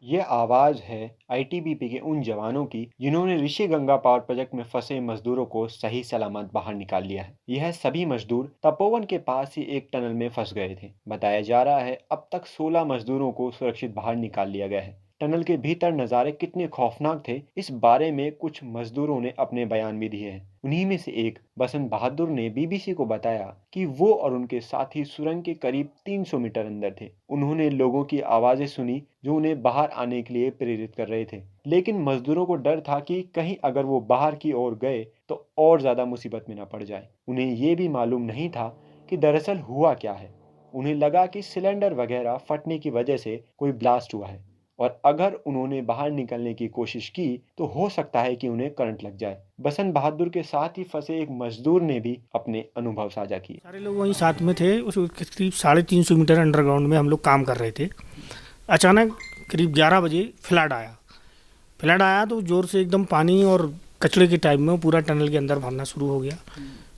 ये आवाज है आईटीबीपी के उन जवानों की जिन्होंने ऋषि गंगा पावर प्रोजेक्ट में फंसे मजदूरों को सही सलामत बाहर निकाल लिया है। यह सभी मजदूर तपोवन के पास ही एक टनल में फंस गए थे। बताया जा रहा है अब तक 16 मजदूरों को सुरक्षित बाहर निकाल लिया गया है। टनल के भीतर नज़ारे कितने खौफनाक थे, इस बारे में कुछ मजदूरों ने अपने बयान भी दिए हैं। उन्हीं में से एक बसंत बहादुर ने बीबीसी को बताया कि वो और उनके साथी सुरंग के करीब 300 मीटर अंदर थे। उन्होंने लोगों की आवाजें सुनी जो उन्हें बाहर आने के लिए प्रेरित कर रहे थे, लेकिन मजदूरों को डर था कि कहीं अगर वो बाहर की ओर गए तो और ज्यादा मुसीबत में न पड़ जाए। उन्हें ये भी मालूम नहीं था कि दरअसल हुआ क्या है। उन्हें लगा कि सिलेंडर वगैरह फटने की वजह से कोई ब्लास्ट हुआ है और अगर उन्होंने बाहर निकलने की कोशिश की तो हो सकता है कि उन्हें करंट लग जाए। बसंत बहादुर के साथ ही फंसे एक मजदूर ने भी अपने अनुभव साझा किए। सारे लोग वहीं साथ में थे। उस करीब 350 मीटर अंडरग्राउंड में हम लोग काम कर रहे थे। अचानक करीब 11 बजे फ्लड आया तो ज़ोर से एकदम पानी और कचड़े के टाइप में पूरा टनल के अंदर भरना शुरू हो गया।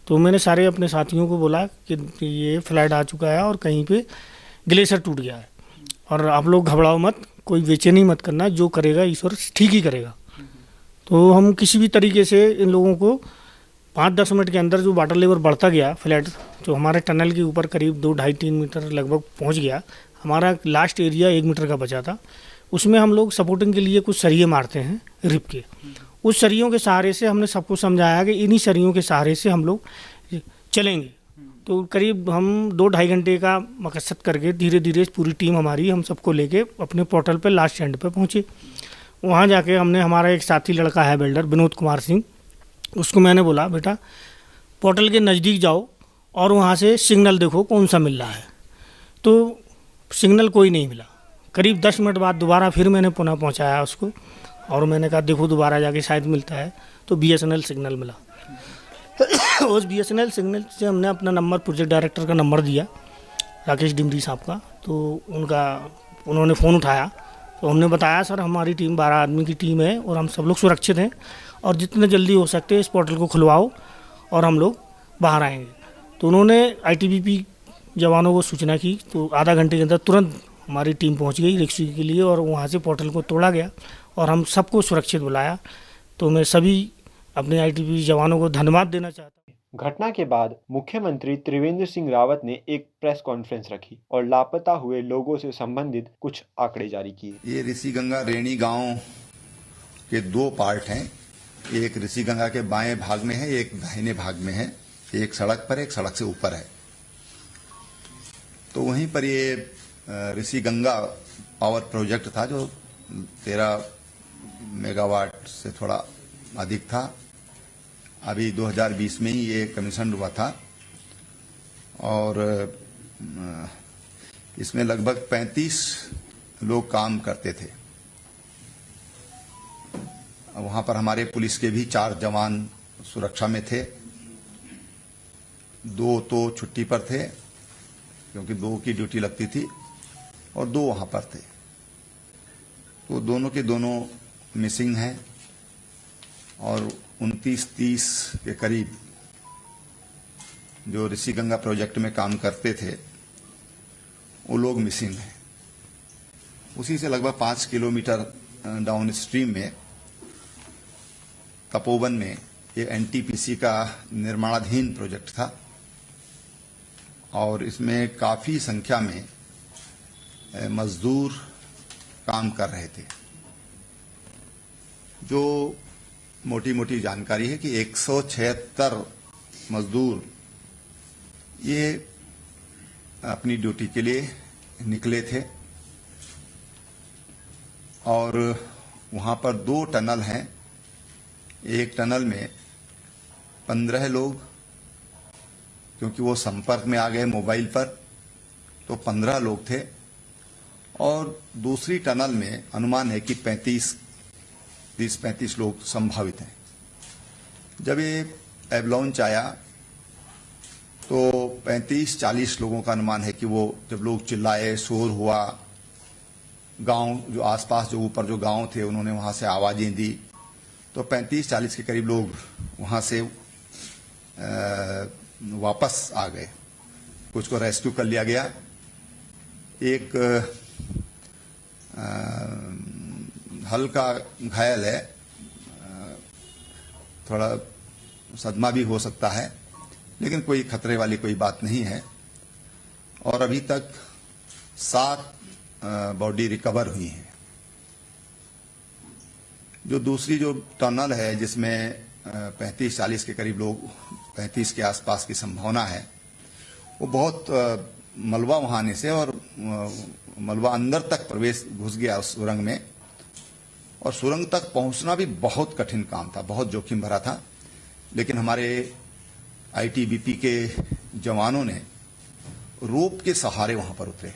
तो मैंने सारे अपने साथियों को बोला कि ये फ्लड आ चुका है और कहीं पे ग्लेशियर टूट गया है और आप लोग घबराओ मत, कोई बेचैनी मत करना, जो करेगा ईश्वर ठीक ही करेगा। तो हम किसी भी तरीके से इन लोगों को 5-10 मिनट के अंदर जो वाटर लेवल बढ़ता गया, फ्लड जो हमारे टनल के ऊपर करीब 2-2.5-3 मीटर लगभग पहुंच गया, हमारा लास्ट एरिया 1 मीटर का बचा था। उसमें हम लोग सपोर्टिंग के लिए कुछ सरिये मारते हैं रिप के। उस सरियों के सहारे से हमने सबको समझाया कि इन्हीं सरियों के सहारे से हम लोग चलेंगे। तो करीब हम 2-2.5 घंटे का मकसद करके धीरे धीरे पूरी टीम हमारी हम सबको लेके अपने पोर्टल पे लास्ट एंड पे पहुँचे। वहाँ जाके हमने, हमारा एक साथी लड़का है बिल्डर विनोद कुमार सिंह, उसको मैंने बोला बेटा पोर्टल के नज़दीक जाओ और वहाँ से सिग्नल देखो कौन सा मिल रहा है। तो सिग्नल कोई नहीं मिला। करीब 10 मिनट बाद दोबारा फिर मैंने पुनः पहुँचाया उसको और मैंने कहा देखो दोबारा जाके शायद मिलता है। तो बीएसएनएल सिग्नल मिला। उस बीएसएनएल सिग्नल से हमने अपना नंबर प्रोजेक्ट डायरेक्टर का नंबर दिया, राकेश डिमरी साहब का। तो उन्होंने फ़ोन उठाया तो हमने बताया सर हमारी टीम 12 आदमी की टीम है और हम सब लोग सुरक्षित हैं और जितने जल्दी हो सकते हैं इस पोर्टल को खुलवाओ और हम लोग बाहर आएंगे। तो उन्होंने आईटीबीपी जवानों को सूचना की तो आधा घंटे के अंदर तुरंत हमारी टीम पहुंच गई रेस्क्यू के लिए और वहां से पोर्टल को तोड़ा गया और हम सबको सुरक्षित बुलाया। तो मैं सभी अपने आईटीबीपी जवानों को धन्यवाद देना चाहता हूँ। घटना के बाद मुख्यमंत्री त्रिवेंद्र सिंह रावत ने एक प्रेस कॉन्फ्रेंस रखी और लापता हुए लोगों से संबंधित कुछ आंकड़े जारी किए। ये ऋषि गंगा रेणी गांव के 2 पार्ट हैं। एक ऋषि गंगा के बाएं भाग में है, एक दाहिने भाग में है। एक सड़क पर, एक सड़क से ऊपर है। तो वहीं पर ये ऋषि गंगा पावर प्रोजेक्ट था जो 13 मेगावाट से थोड़ा अधिक था। अभी 2020 में ही ये कमीशन हुआ था और इसमें लगभग 35 लोग काम करते थे। वहां पर हमारे पुलिस के भी 4 जवान सुरक्षा में थे। 2 तो छुट्टी पर थे क्योंकि 2 की ड्यूटी लगती थी और 2 वहां पर थे। तो दोनों के दोनों मिसिंग हैं और 29-30 के करीब जो ऋषि गंगा प्रोजेक्ट में काम करते थे वो लोग मिसिंग हैं। उसी से लगभग 5 किलोमीटर डाउन स्ट्रीम में तपोवन में ये एनटीपीसी का निर्माणाधीन प्रोजेक्ट था और इसमें काफी संख्या में मजदूर काम कर रहे थे। जो मोटी मोटी जानकारी है कि 176 मजदूर ये अपनी ड्यूटी के लिए निकले थे और वहां पर 2 टनल हैं। एक टनल में 15 लोग, क्योंकि वो संपर्क में आ गए मोबाइल पर, तो 15 लोग थे और दूसरी टनल में अनुमान है कि 30-35 लोग संभावित हैं। जब ये एवलांच आया तो 35-40 लोगों का अनुमान है कि वो जब लोग चिल्लाए, शोर हुआ, गांव जो आसपास जो ऊपर जो गांव थे उन्होंने वहां से आवाजें दी, तो 35-40 के करीब लोग वहां से वापस आ गए। कुछ को रेस्क्यू कर लिया गया। एक हल्का घायल है, थोड़ा सदमा भी हो सकता है, लेकिन कोई खतरे वाली कोई बात नहीं है। और अभी तक 7 बॉडी रिकवर हुई हैं। जो दूसरी जो टनल है जिसमें 35-40 के करीब लोग, 35 के आसपास की संभावना है, वो बहुत मलबा वहां आने से और मलबा अंदर तक प्रवेश घुस गया उस सुरंग में, और सुरंग तक पहुंचना भी बहुत कठिन काम था, बहुत जोखिम भरा था। लेकिन हमारे आईटीबीपी के जवानों ने रोप के सहारे वहां पर उतरे।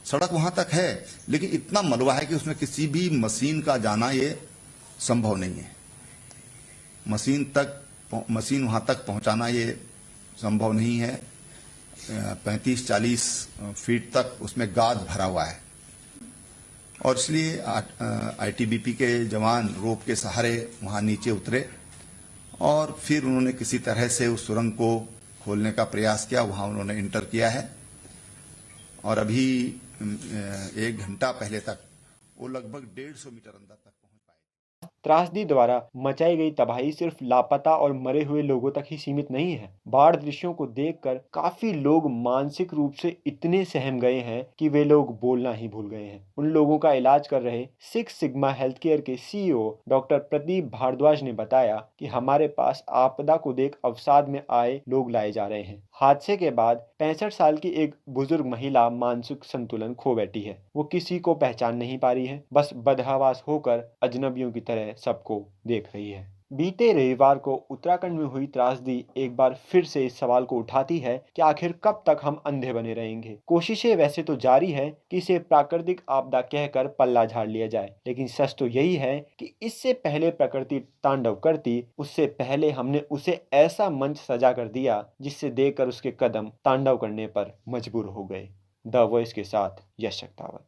सड़क वहां तक है, लेकिन इतना मलबा है कि उसमें किसी भी मशीन का जाना ये संभव नहीं है। मशीन वहां तक पहुंचाना ये संभव नहीं है। 35-40 फीट तक उसमें गाद भरा हुआ है, और इसलिए आईटीबीपी के जवान रोप के सहारे वहां नीचे उतरे और फिर उन्होंने किसी तरह से उस सुरंग को खोलने का प्रयास किया। वहां उन्होंने इंटर किया है, और अभी 1 घंटा पहले तक वो लगभग 150 मीटर अंदर तक पहुंच पाए। त्रासदी द्वारा मचाई गई तबाही सिर्फ लापता और मरे हुए लोगों तक ही सीमित नहीं है। बाढ़ दृश्यों को देखकर काफी लोग मानसिक रूप से इतने सहम गए हैं कि वे लोग बोलना ही भूल गए हैं। उन लोगों का इलाज कर रहे 6 सिग्मा हेल्थ केयर के सीईओ डॉक्टर प्रदीप भारद्वाज ने बताया कि हमारे पास आपदा को देख अवसाद में आए लोग लाए जा रहे हैं। हादसे के बाद 65 साल की एक बुजुर्ग महिला मानसिक संतुलन खो बैठी है। वो किसी को पहचान नहीं पा रही है, बस बदहवास होकर अजनबियों की तरह सबको देख रही है। बीते रविवार को उत्तराखंड में हुई त्रासदी एक बार फिर से इस सवाल को उठाती है कि आखिर कब तक हम अंधे बने रहेंगे। कोशिशें वैसे तो जारी है कि इसे प्राकृतिक आपदा कहकर पल्ला झाड़ लिया जाए, लेकिन सच तो यही है कि इससे पहले प्रकृति तांडव करती, उससे पहले हमने उसे ऐसा मंच सजा कर दिया जिससे देखकर उसके कदम तांडव करने पर मजबूर हो गए। द वॉइस के साथ यश शक्तावत।